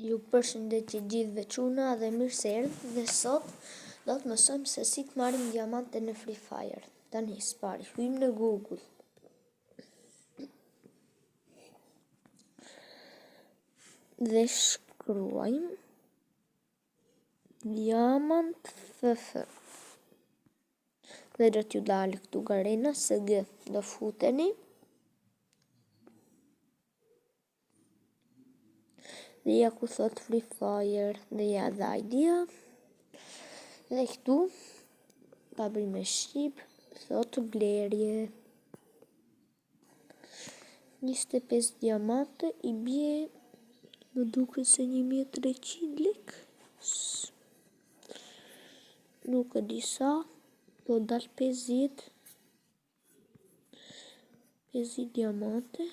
Ju përshëndetje gjithëve çuna dhe mirë se erdhët dhe sot do të mësojmë se si të marrim diamante në Free Fire. Tani së pari hyjmë në Google. Dhe shkruajmë Diamant FF. Dhe do t'ju dalë këtu Garena SG. Do futeni. Dhe ja ku thot Free Fire dhe ja dhe idea. Dhe këtu pa bëj me shqip thot blerje 25 diamante i bie më duke se 1300 lek. Nuk e di sa, po dal 50 diamante.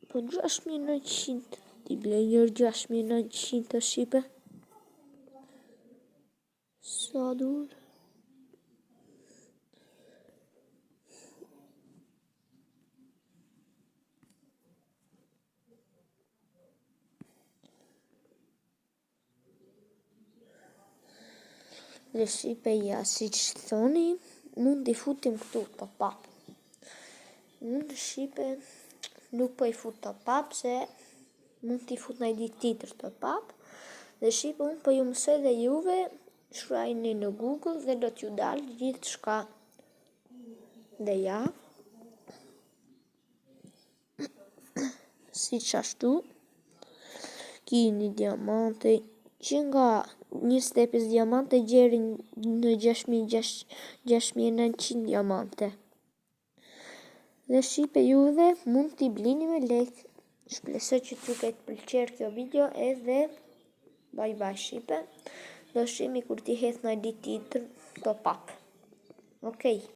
Po 6900, ti blej njërë 6900 të shqipe. Sa dur? Dhe shqipe ja, si që thoni, mund t'i futim këtu top up. Unë shqipe nuk po i fut top up se mund t'i fut në ditë tjetër top up. Dhe shqipe unë po ju mësoj dhe juve, shkruajini në Google dhe do t'ju dalë gjithë shka. Dhe ja, si që ashtu, kini diamante, që nga 25 diamante gjerin në 6900 diamante. Dhe shqipe juve mund t'i blini me lek. Shpresoj që t'ju ketë pëlqyer kjo video edhe bye bye shqipe. Do shihemi kur t'i hedh në ditë tjetër top up. Okej.